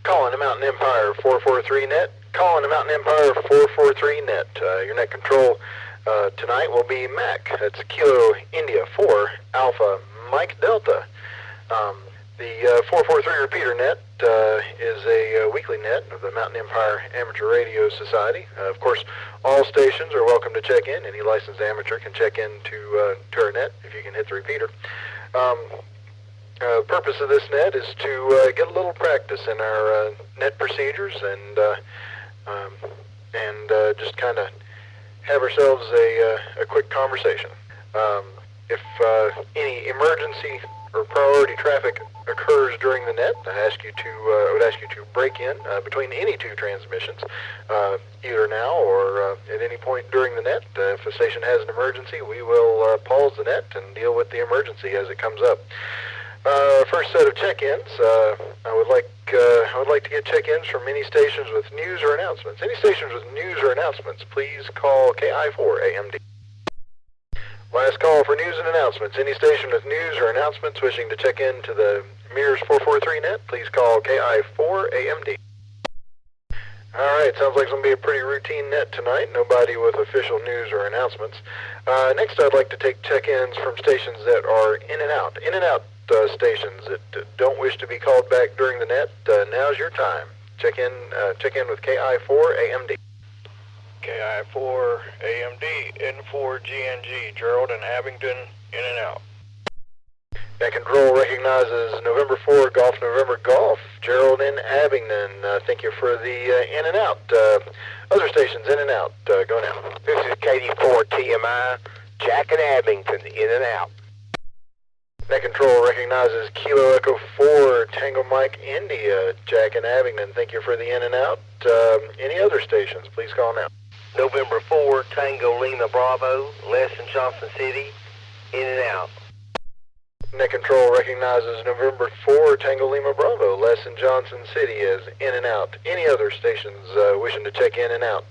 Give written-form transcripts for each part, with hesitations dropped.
Calling the Mountain Empire 443 net. Calling the Mountain Empire 443 net. Your net control tonight will be Mac. That's Kilo India 4 Alpha Mike Delta. The 443 repeater net is a weekly net of the Mountain Empire Amateur Radio Society. Of course, all stations are welcome to check in. Any licensed amateur can check in to our net if you can hit the repeater. The purpose of this net is to get a little practice in our net procedures and just kind of have ourselves a quick conversation. If any emergency or priority traffic occurs during the net, I would ask you to break in between any two transmissions, either now or at any point during the net. If a station has an emergency, we will pause the net and deal with the emergency as it comes up. First set of check-ins. I would like to get check-ins from any stations with news or announcements. Any stations with news or announcements, please call KI4AMD. Last call for news and announcements. Any station with news or announcements wishing to check in to the Mears 443 net, please call KI4AMD. All right, sounds like it's going to be a pretty routine net tonight. Nobody with official news or announcements. Next, I'd like to take check-ins from stations that are in and out. Stations that don't wish to be called back during the net. Now's your time. Check in with KI4AMD. KI4AMD, N4GNG, Gerald and Abington, in and out. Net control recognizes November 4, Golf November Golf, Gerald in Abington. Thank you for the in and out. Other stations in and out. Go now. This is KD4TMI, Jack and Abington, in and out. Net control recognizes Kilo Echo 4, Tango Mike India, Jack and Abington. Thank you for the in and out. Any other stations, please call now. November 4, Tango Lima Bravo, Les in Johnson City, in and out. Net control recognizes November 4, Tango Lima Bravo, Les in Johnson City as in and out. Any other stations wishing to check in and out,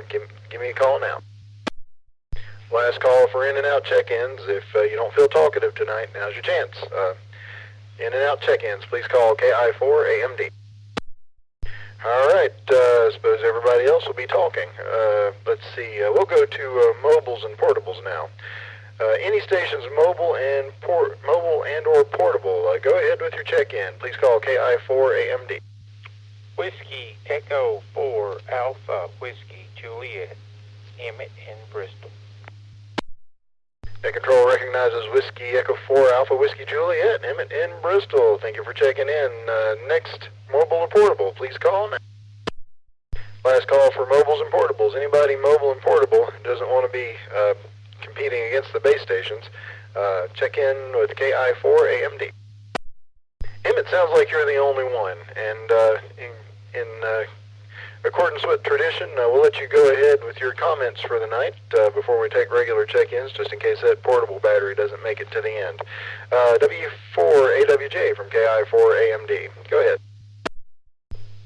give me a call now. Last call for in and out check-ins. If you don't feel talkative tonight, now's your chance. In and out check-ins, please call KI4AMD. All right, I suppose everybody else will be talking. Let's see, we'll go to mobiles and portables now. Any stations mobile and or portable, go ahead with your check-in. Please call KI4AMD. Whiskey Echo 4 Alpha Whiskey Juliet, Emmett in Bristol. Net control recognizes Whiskey Echo 4 Alpha Whiskey Juliet, Emmett in Bristol. Thank you for checking in. Next, mobile or portable, please call now. Last call for mobiles and portables. Anybody mobile and portable doesn't want to be competing against the base stations, check in with KI4AMD. Emmett, sounds like you're the only one, and in accordance with tradition, we'll let you go ahead with your comments for the night before we take regular check-ins, just in case that portable battery doesn't make it to the end. W4AWJ from KI4AMD. Go ahead.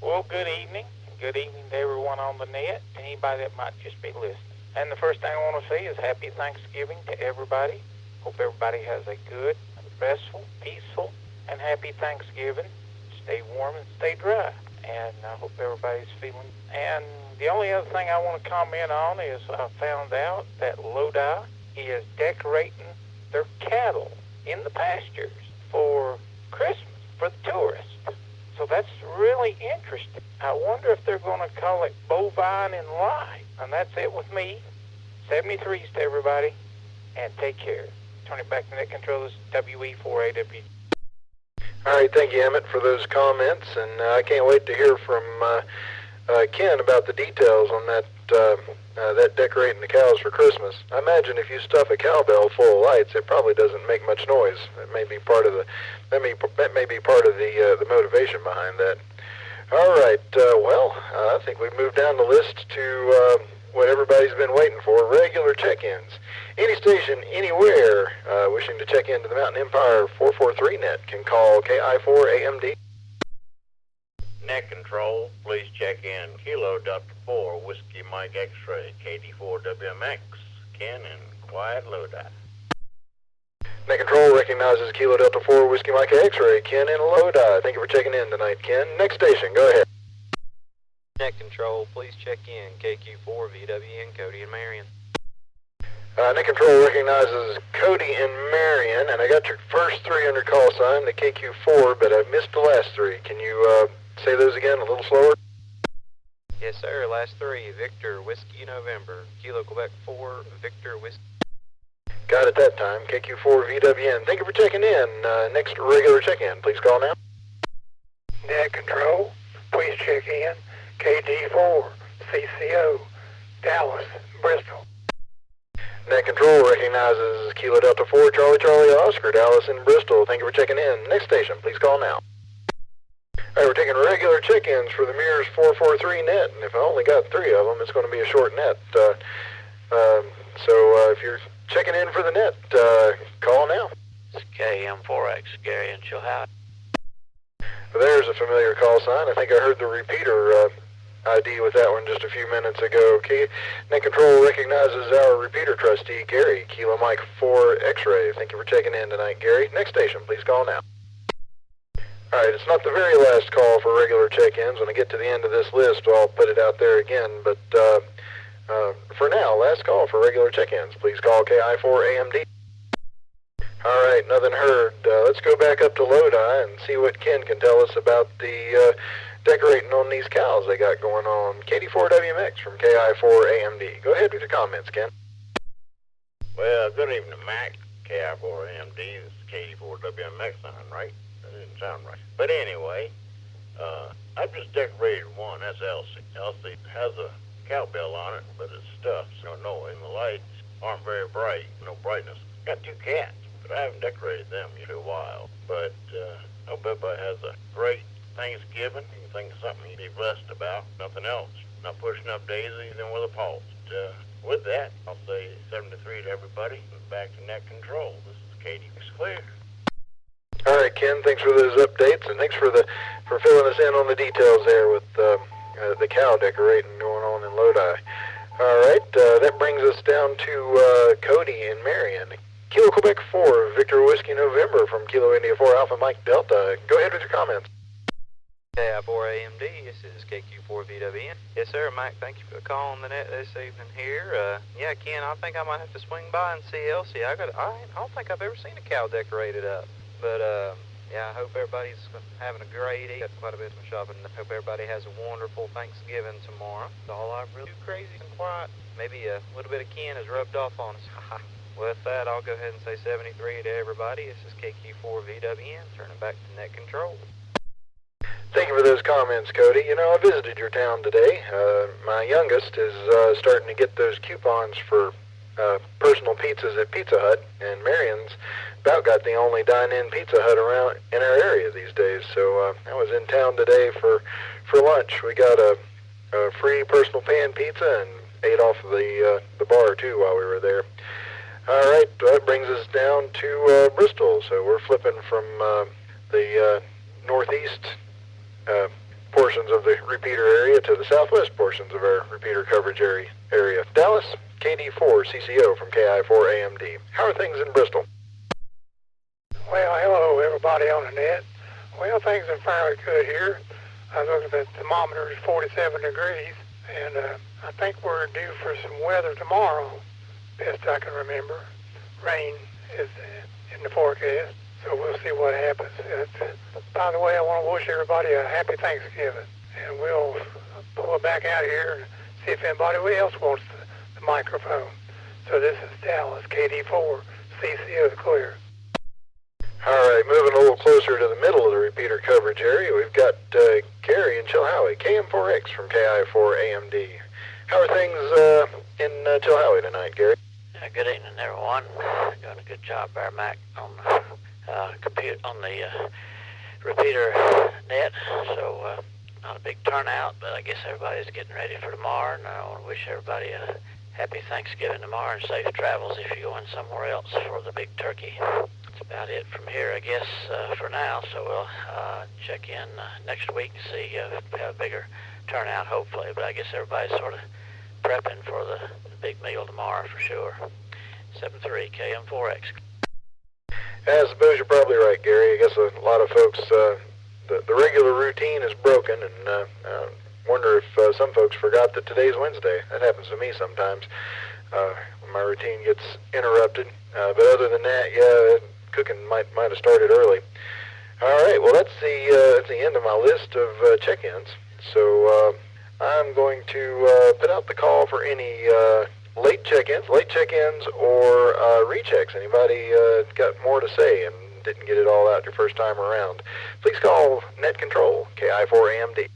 Well, good evening. Good evening to everyone on the net, anybody that might just be listening. And the first thing I want to say is happy Thanksgiving to everybody. Hope everybody has a good, restful, peaceful, and happy Thanksgiving. Stay warm and stay dry. And I hope everybody's feeling. And the only other thing I want to comment on is I found out that Lodi is decorating their cattle in the pastures for Christmas, for the tourists. So that's really interesting. I wonder if they're going to call it bovine in light. And that's it with me. 73s to everybody. And take care. Turn it back to net control. This is WE4AW. All right, thank you, Emmett, for those comments, and I can't wait to hear from Ken about the details on that decorating the cows for Christmas. I imagine if you stuff a cowbell full of lights, it probably doesn't make much noise. That may be part of the motivation behind that. All right, I think we've moved down the list to what everybody's been waiting for: regular check-ins. Any station, anywhere, wishing to check into the Mountain Empire 443 net can call KI4AMD. Net control, please check in Kilo Delta 4 Whiskey Mike X-Ray, KD4WMX, Ken in Quiet Lodi. Net Control recognizes Kilo Delta 4 Whiskey Mike X-Ray. Ken in Lodi. Thank you for checking in tonight, Ken. Next station, go ahead. Net Control, please check in. KQ4 VWN, Cody and Marion. Net Control recognizes Cody in Marion, and I got your first 300 call sign, the KQ4, but I missed the last three. Can you say those again a little slower? Yes, sir. Last three. Victor, Whiskey November. Kilo Quebec 4, Victor, Whiskey. Got it that time. KQ4 VWN. Thank you for checking in. Next regular check-in. Please call now. Net Control, please check in. KD4, CCO, Dallas, Bristol. Net Control recognizes Kilo Delta 4, Charlie Charlie Oscar, Dallas and Bristol. Thank you for checking in. Next station, please call now. All right, we're taking regular check-ins for the Mears 443 net, and if I only got three of them, it's going to be a short net. So if you're checking in for the net, call now. It's KM4X, Gary and Chilhouse. There's a familiar call sign. I think I heard the repeater ID with that one just a few minutes ago. Okay. Net Control recognizes our repeater trustee, Gary, Kilo Mike 4 X-Ray. Thank you for checking in tonight, Gary. Next station, please call now. All right, it's not the very last call for regular check-ins. When I get to the end of this list, I'll put it out there again. But for now, last call for regular check-ins. Please call KI4AMD. All right, nothing heard. Let's go back up to Lodi and see what Ken can tell us about the decorating on these cows they got going on. KD4WMX from KI4AMD. Go ahead with your comments, Ken. Well, good evening, Mac. KI4AMD is KD4WMX sign, right? That didn't sound right. But anyway, I've just decorated one. That's Elsie. Elsie has a cowbell on it, but it's stuffed, so no, and the lights aren't very bright, no brightness. Got two cats, but I haven't decorated them in a while. But I hope everybody has a great Thanksgiving. You think of something you'd be blessed about. Nothing else. Not pushing up daisies and with a pulse. With that, I'll say 73 to everybody. Back to Net Control. This is Katie. It's clear. All right, Ken. Thanks for those updates, and thanks for filling us in on the details there with the cow decorating going on in Lodi. All right, that brings us down to Cody in Marion. Kilo Quebec 4, Victor Whiskey November from Kilo India 4 Alpha Mike Delta. Go ahead with your comments. KI4AMD, this is KQ4VWN. Yes, sir, Mike, thank you for calling the net this evening here. Yeah, Ken, I think I might have to swing by and see Elsie. I don't think I've ever seen a cow decorated up. But, yeah, I hope everybody's having a great evening. Got quite a bit of shopping. I hope everybody has a wonderful Thanksgiving tomorrow. It's all I've really too crazy and quiet. Maybe a little bit of Ken has rubbed off on us. With that, I'll go ahead and say 73 to everybody. This is KQ4VWN, turning back to Net Control. Thank you for those comments, Cody. You know, I visited your town today. My youngest is starting to get those coupons for personal pizzas at Pizza Hut, and Marion's about got the only dine-in Pizza Hut around in our area these days. So I was in town today for lunch. We got a free personal pan pizza and ate off of the bar, too, while we were there. All right, that brings us down to Bristol. So we're flipping from the northeast portions of the repeater area to the southwest portions of our repeater coverage area. Dallas, KD4 CCO from KI4AMD. How are things in Bristol? Well, hello, everybody on the net. Well, things are fairly good here. I looked at the thermometer, it's 47 degrees, and I think we're due for some weather tomorrow, best I can remember. Rain is in the forecast, so we'll see what happens. By the way, I want to wish everybody a happy Thanksgiving, and we'll pull it back out here and see if anybody else wants the microphone. So this is Dallas, KD4, CCO clear. All right, moving a little closer to the middle of the repeater coverage area, we've got Gary in Chilhowie, KM4X from KI4AMD. How are things in Chilhowie tonight, Gary? Good evening, everyone. Doing a good job there, Mac, on the repeater net. So not a big turnout, but I guess everybody's getting ready for tomorrow, and I want to wish everybody a happy Thanksgiving tomorrow and safe travels if you're going somewhere else for the big turkey. That's about it from here, I guess, for now. So we'll check in next week and see if we have a bigger turnout, hopefully. But I guess everybody's sort of prepping for the big meal tomorrow for sure. 73 KM4X. I suppose you're probably right, Gary. I guess a lot of folks, the regular routine is broken, and I wonder if some folks forgot that today's Wednesday. That happens to me sometimes. My routine gets interrupted. But other than that, yeah, cooking might have started early. All right, well, that's the end of my list of check-ins. So I'm going to put out the call for any late check-ins or rechecks. Anybody got more to say and didn't get it all out your first time around? Please call Net Control, KI4AMD.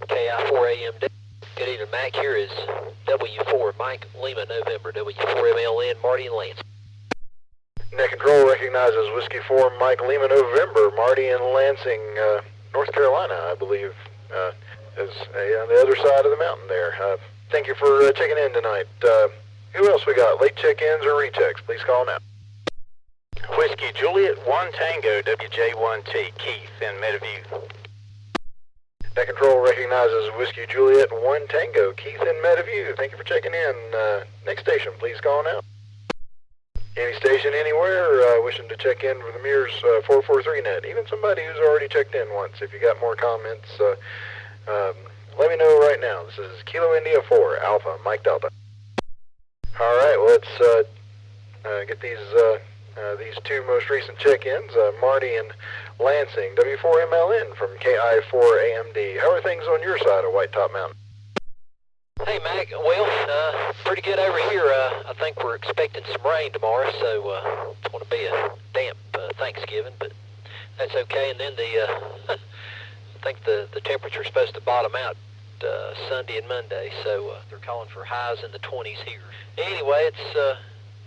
KI4AMD. Good evening, Mac. Here is W4 Mike Lima November, W4MLN Marty and Lance. Net Control recognizes Whiskey 4 Mike Lima November, Marty in Lansing, North Carolina, I believe, is on the other side of the mountain there. Thank you for checking in tonight. Who else we got? Late check-ins or rechecks? Please call now. Whiskey Juliet 1 Tango, WJ1T, Keith in Meadowview. Net Control recognizes Whiskey Juliet 1 Tango, Keith in Meadowview. Thank you for checking in. Next station, please call now. Any station anywhere wishing to check in for the Mears 443 net. Even somebody who's already checked in once. If you got more comments, let me know right now. This is Kilo India 4 Alpha Mike Delta. All right, well, let's get these two most recent check-ins. Marty and Lansing, W4MLN from KI4AMD. How are things on your side of White Top Mountain? Hey, Mac. Well, pretty good over here. I think we're expecting some rain tomorrow, so it's going to be a damp Thanksgiving, but that's okay. And then I think the temperature's supposed to bottom out Sunday and Monday, so they're calling for highs in the 20s here. Anyway, it's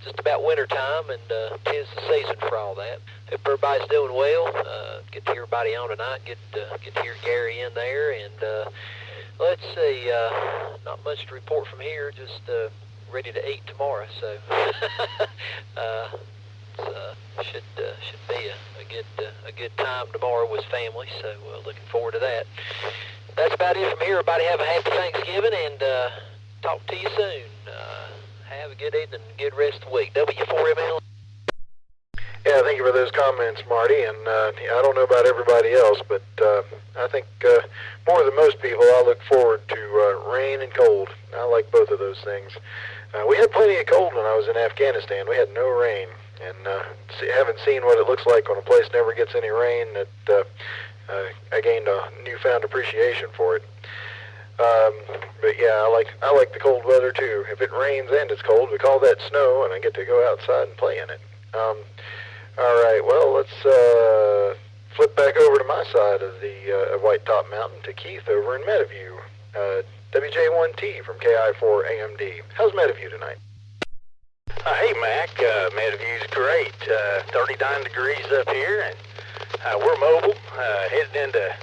just about winter time, and 'tis the season for all that. Hope everybody's doing well. Get to hear everybody on tonight. Get to hear Gary in there, and let's see. Not much to report from here. Just ready to eat tomorrow. So should be a good time tomorrow with family. So looking forward to that. That's about it from here. Everybody have a happy Thanksgiving, and talk to you soon. Have a good evening and good rest of the week. W4ML. Yeah, thank you for those comments, Marty. And I don't know about everybody else, but I think more than most people, I look forward to rain and cold. I like both of those things. We had plenty of cold when I was in Afghanistan. We had no rain, and haven't seen what it looks like when a place never gets any rain. That I gained a newfound appreciation for it. But yeah, I like the cold weather too. If it rains and it's cold, we call that snow, and I get to go outside and play in it. All right, well, let's flip back over to my side of the White Top Mountain to Keith over in Meadowview. WJ1T from KI4AMD. How's Meadowview tonight? Hey, Mac. Meadowview's great. 39 degrees up here, and we're mobile. Heading into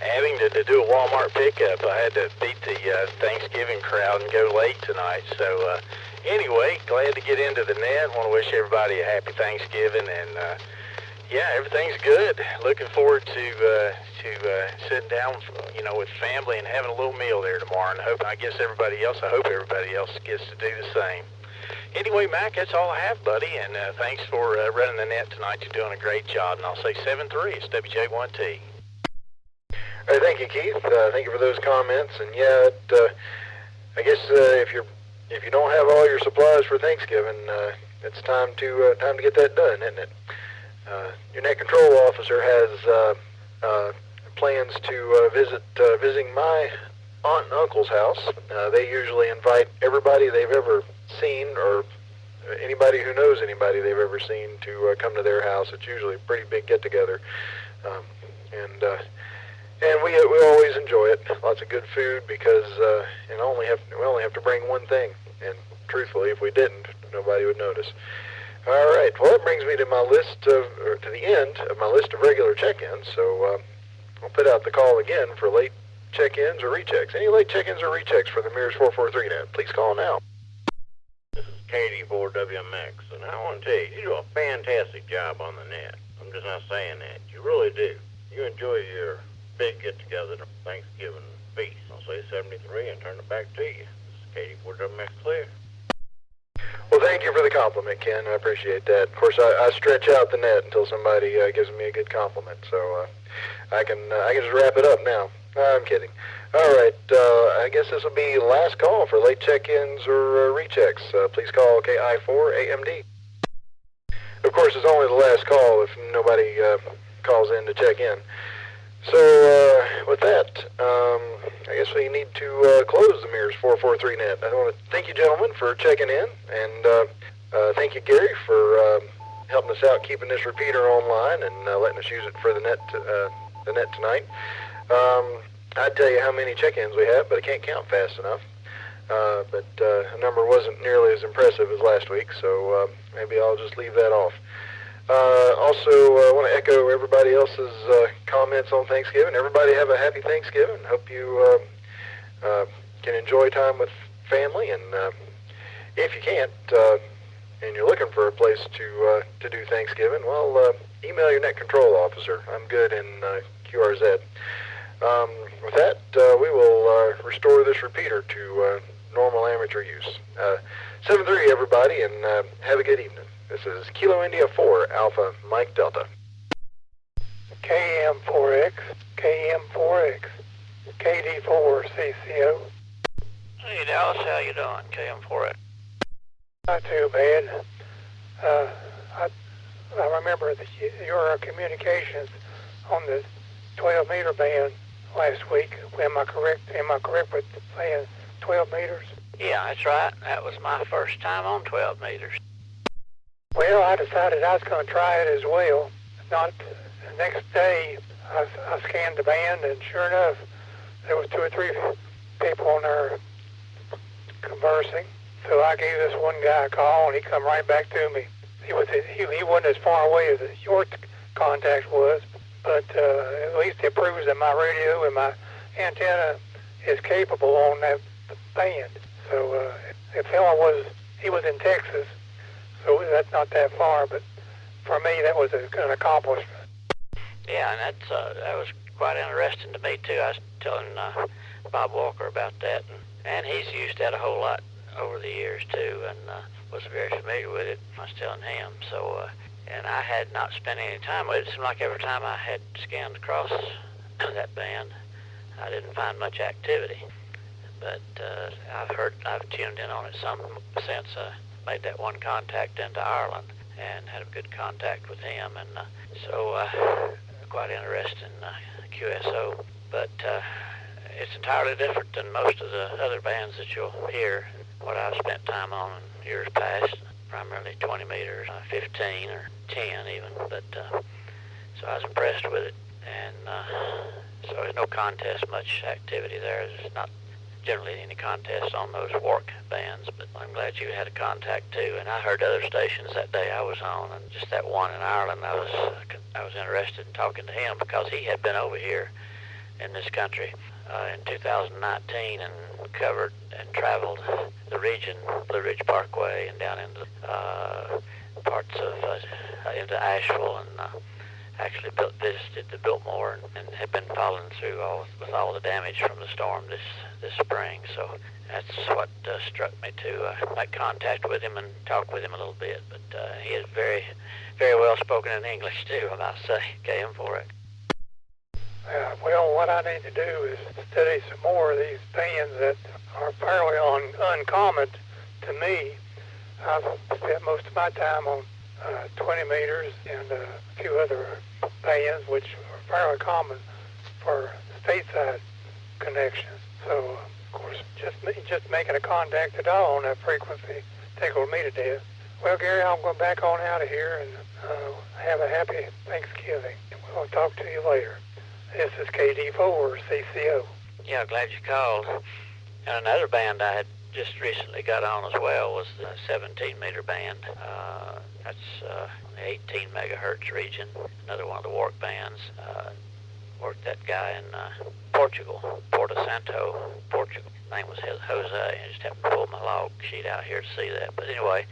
having to do a Walmart pickup. I had to beat the Thanksgiving crowd and go late tonight. So anyway, glad to get into the net. Want to wish everybody a happy Thanksgiving, and yeah, everything's good. Looking forward to sitting down, with family and having a little meal there tomorrow. And I hope everybody else gets to do the same. Anyway, Mac, that's all I have, buddy. And thanks for running the net tonight. You're doing a great job. And I'll say 7-3. It's WJ1T. All right, thank you, Keith. Thank you for those comments. And yeah, I guess if you don't have all your supplies for Thanksgiving, it's time to get that done, isn't it? Your net control officer has plans to visiting my aunt and uncle's house. They usually invite everybody they've ever seen, or anybody who knows anybody they've ever seen, to come to their house. It's usually a pretty big get-together, and we always enjoy it. Lots of good food because we only have to bring one thing, and truthfully, if we didn't, nobody would notice. All right, well, that brings me to to the end of my list of regular check-ins. So I'll put out the call again for late check-ins or rechecks. Any late check-ins or rechecks for the Mears 443 net? Please call now. This is Katie for WMX, and I want to tell you do a fantastic job on the net. I'm just not saying that. You really do. You enjoy your big get-together Thanksgiving feast. I'll say 73 and turn it back to you. This is Katie for WMX Clear. Well, thank you for the compliment, Ken. I appreciate that. Of course, I stretch out the net until somebody gives me a good compliment, so I can just wrap it up now. I'm kidding. All right, I guess this will be last call for late check-ins or rechecks. Please call KI4AMD. Of course, it's only the last call if nobody calls in to check in. So with that, I guess we need to close the Mears 443 net. I want to thank you, gentlemen, for checking in, and thank you, Gary, for helping us out, keeping this repeater online, and letting us use it for the net tonight. I'd tell you how many check-ins we have, but I can't count fast enough. But the number wasn't nearly as impressive as last week, so maybe I'll just leave that off. Also, I want to echo everybody else's comments on Thanksgiving. Everybody have a happy Thanksgiving. Hope you can enjoy time with family, and if you can't, and you're looking for a place to do Thanksgiving, well, email your net control officer. I'm good in QRZ. With that, we will restore this repeater to normal amateur use. 7-3, everybody, and have a good evening. This is Kilo India 4, Alpha Mike Delta. KM4X, KM4X, KD4 CCO. Hey Dallas, how you doing? KM4X. Not too bad. I remember your communications on the 12-meter band last week. Am I correct with saying 12 meters? Yeah, that's right. That was my first time on 12 meters. Well, I decided I was going to try it as well. Not the next day, I scanned the band, and sure enough, there was 2 or 3 people on there conversing. So I gave this one guy a call, and he come right back to me. He wasn't as far away as your contact was, but at least it proves that my radio and my antenna is capable on that band. So the fellow was in Texas, so that's not that far, but for me that was an accomplishment. Yeah, and that was quite interesting to me too. I was telling Bob Walker about that, and he's used that a whole lot over the years too, and was very familiar with it. I was telling him, so and I had not spent any time with it. It seemed like every time I had scanned across that band, I didn't find much activity. But I've tuned in on it some since I made that one contact into Ireland and had a good contact with him, and so quite interesting QSO. But it's entirely different than most of the other bands that you'll hear. What I've spent time on in years past, primarily 20 meters, 15 or 10 even. But so I was impressed with it, and so there's no contest, much activity there. There's not generally any contests on those work bands, but I'm glad you had a contact too. And I heard other stations that day I was on, and just that one in Ireland, I was interested in talking to him because he had been over here in this country in 2019 and covered and traveled the region, Blue Ridge Parkway, and down into parts of into Asheville, and actually visited the Biltmore and had been following through with all the damage from the storm this spring. So that's what struck me to make contact with him and talk with him a little bit. But he is very, very well spoken in English too, I must say. KM for it. Well, what I need to do is study some more of these bands that are fairly uncommon to me. I've spent most of my time on 20 meters and a few other bands which are fairly common for stateside connections. So, of course, just making a contact at all on that frequency tickled me to death. Well, Gary, I'll go back on out of here and have a happy Thanksgiving. We'll talk to you later. This is KD4 CCO. Yeah, glad you called. And another band I had just recently got on as well was the 17-meter band. That's the 18 megahertz region. Another one of the work bands. Worked that guy in Portugal, Porto Santo, Portugal. His name was Jose. I just happened to pull my log sheet out here to see that. But anyway,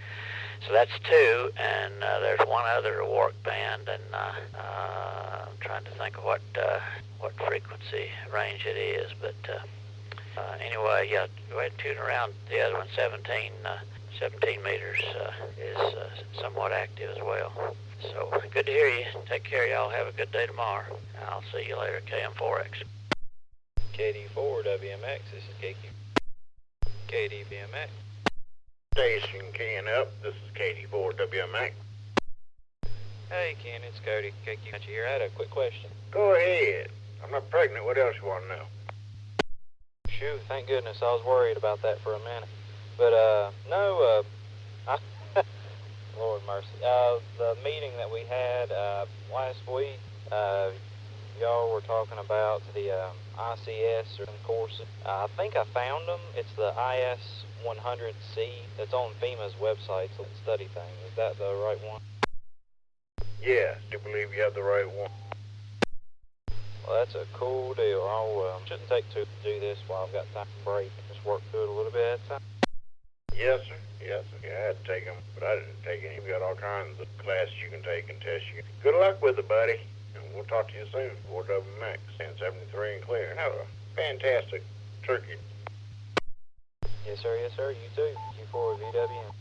so that's 2, and there's one other work band, and I'm trying to think of what frequency range it is. But anyway, yeah, go ahead and tune around the other one, 17 17 meters is somewhat active as well. So good to hear you. Take care, y'all. Have a good day tomorrow. I'll see you later, KM4X. KD4 WMX, this is KQ. KDVMX. Station keying up. This is KD4 WMX. Hey Ken, it's Cody. KQ got you here. I had a quick question. Go ahead. I'm not pregnant. What else you want to know? Phew, thank goodness. I was worried about that for a minute. But, no, Lord mercy. The meeting that we had last week, y'all were talking about the ICS or courses. I think I found them. It's the IS-100C that's on FEMA's website, so the study thing. Is that the right one? Yes, do believe you have the right one. Well, that's a cool deal. I shouldn't take two to do this while I've got time to break. Just work through it a little bit at a time. Yes, sir. Yes, sir. Yeah, I had to take them, but I didn't take any. We got all kinds of classes you can take and tests you. Good luck with it, buddy. And we'll talk to you soon. 4WMX, 1073 and clear. Have a fantastic turkey. Yes, sir. Yes, sir. You too. Q4 VWM.